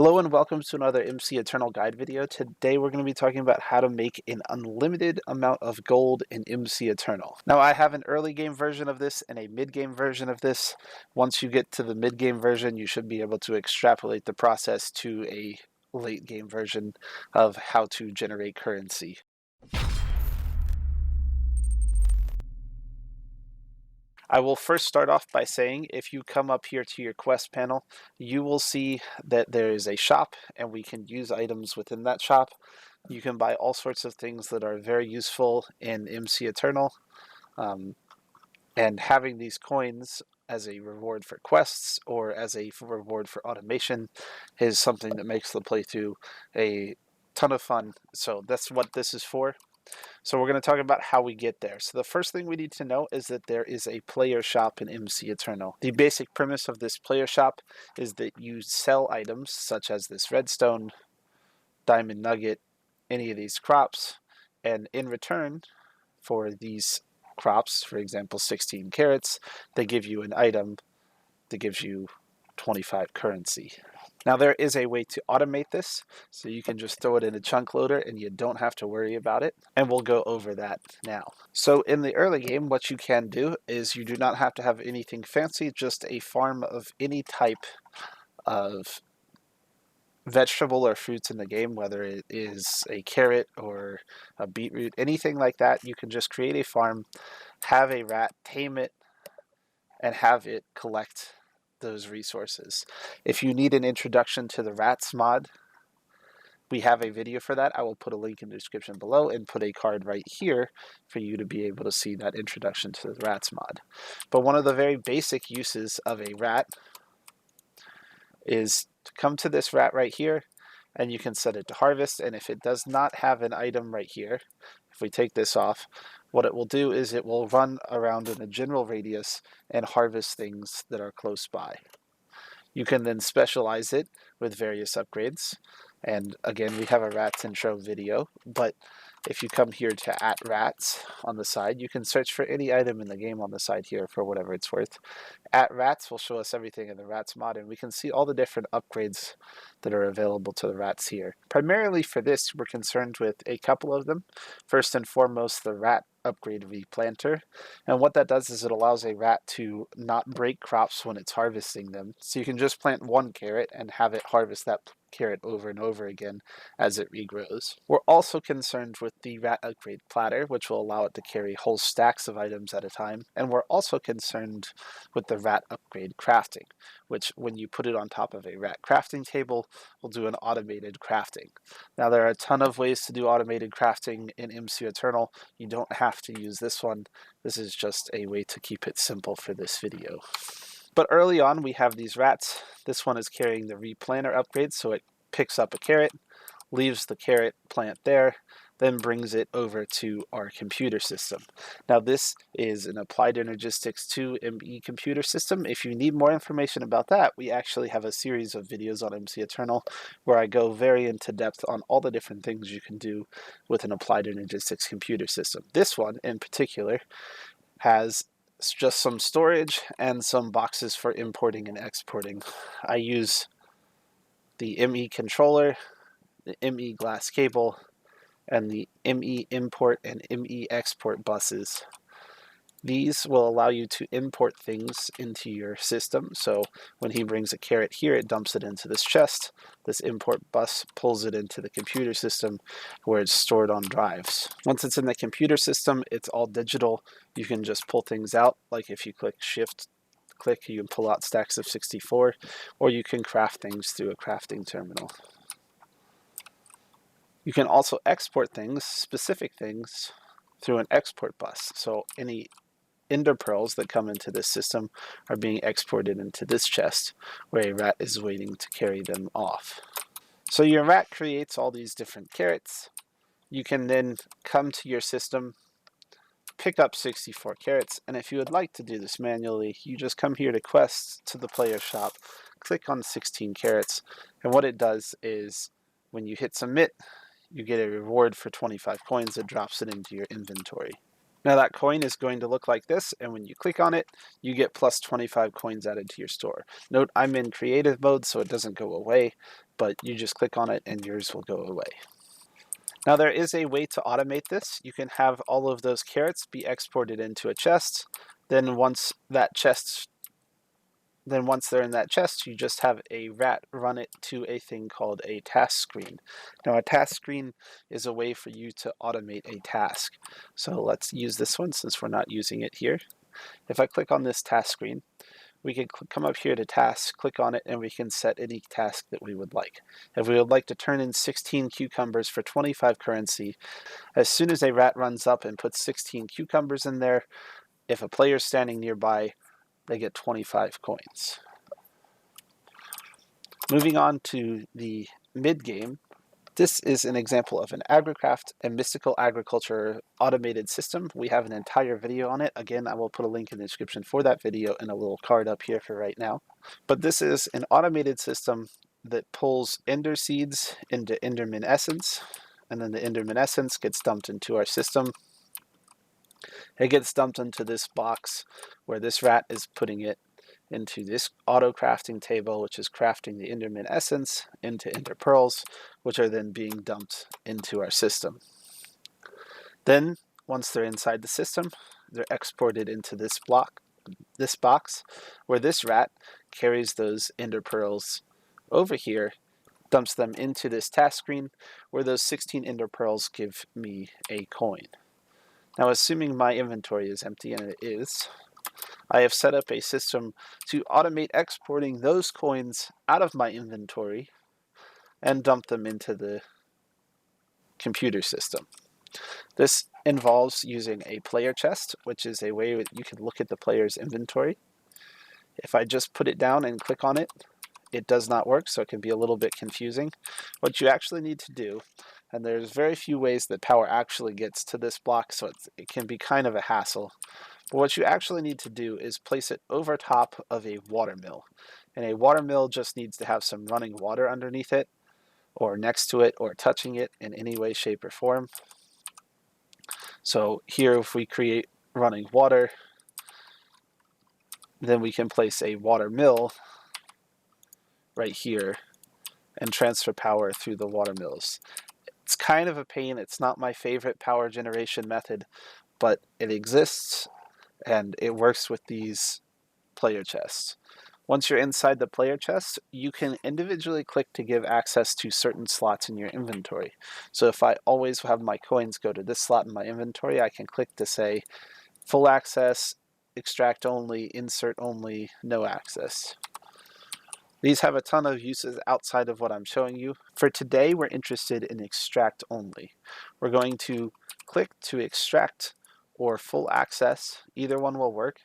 Hello and welcome to another MC Eternal Guide video. Today we're going to be talking about how to make an unlimited amount of gold in MC Eternal. Now I have an early game version of this and a mid game version of this. Once you get to the mid game version, you should be able to extrapolate the process to a late game version of how to generate currency. I will first start off by saying if you come up here to your quest panel, you will see that there is a shop and we can use items within that shop. You can buy all sorts of things that are very useful in MC Eternal. And having these coins as a reward for quests or as a reward for automation is something that makes the playthrough a ton of fun. So that's what this is for. So we're going to talk about how we get there. So the first thing we need to know is that there is a player shop in MC Eternal. The basic premise of this player shop is that you sell items such as this redstone, diamond nugget, any of these crops, and in return for these crops, for example 16 carrots, they give you an item that gives you 25 currency. Now there is a way to automate this, so you can just throw it in a chunk loader and you don't have to worry about it, and we'll go over that now. So in the early game, what you can do is you do not have to have anything fancy, just a farm of any type of vegetable or fruits in the game, whether it is a carrot or a beetroot, anything like that. You can just create a farm, have a rat, tame it, and have it collect those resources. If you need an introduction to the rats mod, we have a video for that. I will put a link in the description below and put a card right here for you to be able to see that introduction to the rats mod. But one of the very basic uses of a rat is to come to this rat right here, and you can set it to harvest. And if it does not have an item right here, if we take this off, what it will do is it will run around in a general radius and harvest things that are close by. You can then specialize it with various upgrades. And again, we have a rats intro video, but if you come here to @rats on the side, you can search for any item in the game on the side here for whatever it's worth. @rats will show us everything in the rats mod, and we can see all the different upgrades that are available to the rats here. Primarily for this, we're concerned with a couple of them. First and foremost, the rat upgrade replanter, and what that does is it allows a rat to not break crops when it's harvesting them. So you can just plant one carrot and have it harvest that carrot over and over again as it regrows. We're also concerned with the rat upgrade platter, which will allow it to carry whole stacks of items at a time, and we're also concerned with the rat upgrade crafting, which when you put it on top of a rat crafting table will do an automated crafting. Now there are a ton of ways to do automated crafting in MC Eternal. You don't have to use this one. This is just a way to keep it simple for this video. But early on, we have these rats. This one is carrying the replanter upgrade, so it picks up a carrot, leaves the carrot plant there, then brings it over to our computer system. Now this is an Applied Energistics 2 ME computer system. If you need more information about that, we actually have a series of videos on MC Eternal where I go very into depth on all the different things you can do with an Applied Energistics computer system. This one in particular has just some storage and some boxes for importing and exporting. I use the ME controller, the ME glass cable, and the ME import and ME export buses. These will allow you to import things into your system. So when he brings a carrot here, it dumps it into this chest. This import bus pulls it into the computer system where it's stored on drives. Once it's in the computer system, it's all digital. You can just pull things out. Like if you click shift click, you can pull out stacks of 64, or you can craft things through a crafting terminal. You can also export things, specific things, through an export bus. So any ender pearls that come into this system are being exported into this chest where a rat is waiting to carry them off. So your rat creates all these different carrots. You can then come to your system, pick up 64 carrots, and if you would like to do this manually, you just come here to quests, to the player shop, click on 16 carrots, and what it does is when you hit submit, you get a reward for 25 coins that drops it into your inventory. Now that coin is going to look like this, and when you click on it, you get plus 25 coins added to your store. Note I'm in creative mode, so it doesn't go away, but you just click on it and yours will go away. Now there is a way to automate this. You can have all of those carrots be exported into a chest. Then once they're in that chest, you just have a rat run it to a thing called a task screen. Now a task screen is a way for you to automate a task. So let's use this one since we're not using it here. If I click on this task screen, we can come up here to tasks, click on it, and we can set any task that we would like. If we would like to turn in 16 cucumbers for 25 currency, as soon as a rat runs up and puts 16 cucumbers in there, if a player's standing nearby, they get 25 coins. Moving on to the mid-game, this is an example of an AgriCraft and Mystical Agriculture automated system. We have an entire video on it. Again, I will put a link in the description for that video and a little card up here for right now. But this is an automated system that pulls ender seeds into Enderman Essence, and then the Enderman Essence gets dumped into our system. It gets dumped into this box where this rat is putting it into this auto crafting table, which is crafting the Enderman Essence into Ender Pearls, which are then being dumped into our system. Then, once they're inside the system, they're exported into this box, where this rat carries those Ender Pearls over here, dumps them into this task screen, where those 16 Ender Pearls give me a coin. Now, assuming my inventory is empty, and it is, I have set up a system to automate exporting those coins out of my inventory and dump them into the computer system. This involves using a player chest, which is a way that you can look at the player's inventory. If I just put it down and click on it, it does not work, so it can be a little bit confusing. What you actually need to do, and there's very few ways that power actually gets to this block, so it can be kind of a hassle. But what you actually need to do is place it over top of a water mill. And a water mill just needs to have some running water underneath it, or next to it, or touching it in any way, shape, or form. So here, if we create running water, then we can place a water mill right here and transfer power through the water mills. It's kind of a pain. It's not my favorite power generation method, but it exists and it works with these player chests. Once you're inside the player chest, you can individually click to give access to certain slots in your inventory. So if I always have my coins go to this slot in my inventory, I can click to say full access, extract only, insert only, no access. These have a ton of uses outside of what I'm showing you. For today, we're interested in extract only. We're going to click to extract or full access, either one will work,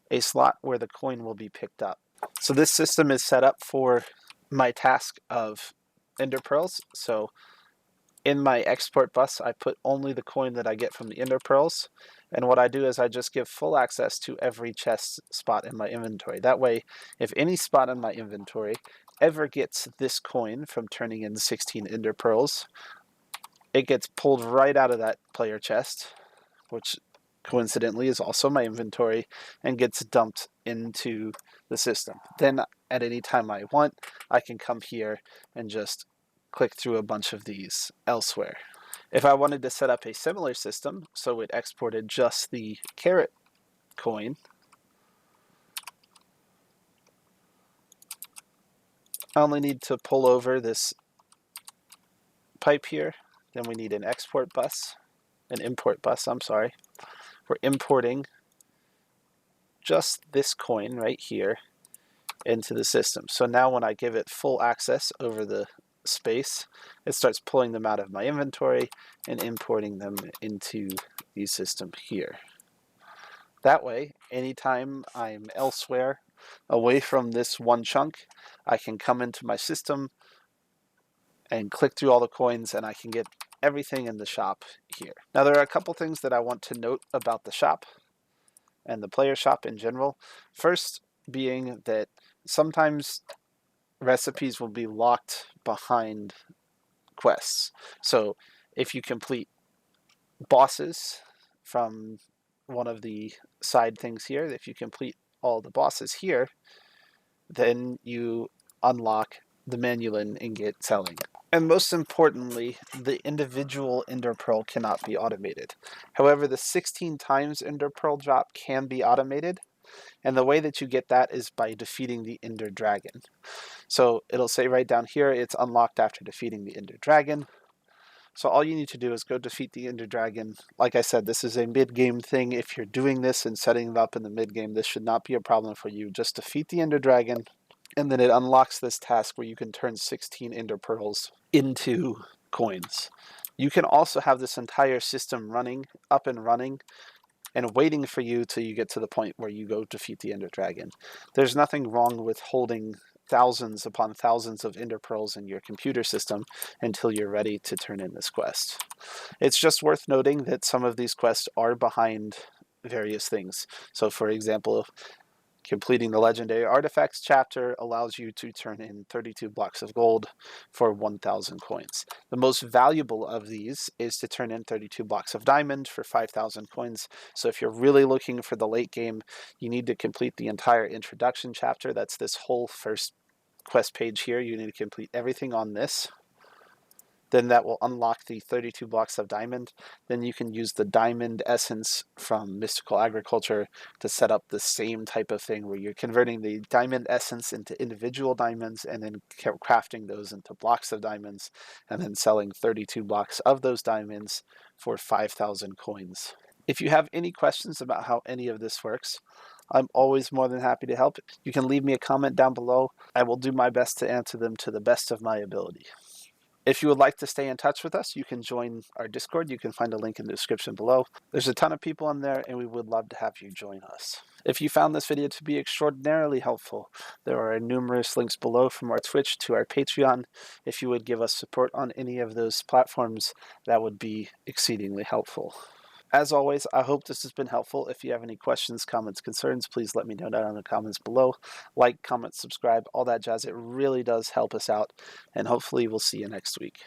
a slot where the coin will be picked up. So this system is set up for my task of Ender Pearls. So in my export bus, I put only the coin that I get from the Ender Pearls. And what I do is I just give full access to every chest spot in my inventory. That way, if any spot in my inventory ever gets this coin from turning in 16 Ender Pearls, it gets pulled right out of that player chest, which coincidentally is also my inventory, and gets dumped into the system. Then at any time I want, I can come here and just click through a bunch of these elsewhere. If I wanted to set up a similar system, so it exported just the carrot coin, I only need to pull over this pipe here. Then we need an import bus, I'm sorry. We're importing just this coin right here into the system. So now when I give it full access over the space, it starts pulling them out of my inventory and importing them into the system here. That way, anytime I'm elsewhere away from this one chunk, I can come into my system and click through all the coins and I can get everything in the shop here. Now there are a couple things that I want to note about the shop and the player shop in general. First being that sometimes recipes will be locked behind quests. So if you complete bosses from one of the side things here. If you complete all the bosses here, then you unlock the Manulin ingot selling. And most importantly, the individual Ender Pearl cannot be automated. However, the 16 times Ender Pearl drop can be automated, and the way that you get that is by defeating the Ender Dragon. So it'll say right down here, it's unlocked after defeating the Ender Dragon. So all you need to do is go defeat the Ender Dragon. Like I said, this is a mid-game thing. If you're doing this and setting it up in the mid-game, this should not be a problem for you. Just defeat the Ender Dragon, and then it unlocks this task where you can turn 16 Ender Pearls into coins. You can also have this entire system running, up and running, and waiting for you till you get to the point where you go defeat the Ender Dragon. There's nothing wrong with holding thousands upon thousands of Ender Pearls in your computer system until you're ready to turn in this quest. It's just worth noting that some of these quests are behind various things. So for example, completing the Legendary Artifacts chapter allows you to turn in 32 blocks of gold for 1,000 coins. The most valuable of these is to turn in 32 blocks of diamond for 5,000 coins. So if you're really looking for the late game, you need to complete the entire introduction chapter. That's this whole first quest page here. You need to complete everything on this. Then that will unlock the 32 blocks of diamond. Then you can use the diamond essence from Mystical Agriculture to set up the same type of thing where you're converting the diamond essence into individual diamonds and then crafting those into blocks of diamonds and then selling 32 blocks of those diamonds for 5,000 coins. If you have any questions about how any of this works, I'm always more than happy to help. You can leave me a comment down below. I will do my best to answer them to the best of my ability. If you would like to stay in touch with us, you can join our Discord. You can find a link in the description below. There's a ton of people in there, and we would love to have you join us. If you found this video to be extraordinarily helpful, there are numerous links below from our Twitch to our Patreon. If you would give us support on any of those platforms, that would be exceedingly helpful. As always, I hope this has been helpful. If you have any questions, comments, concerns, please let me know down in the comments below. Like, comment, subscribe, all that jazz. It really does help us out, and hopefully we'll see you next week.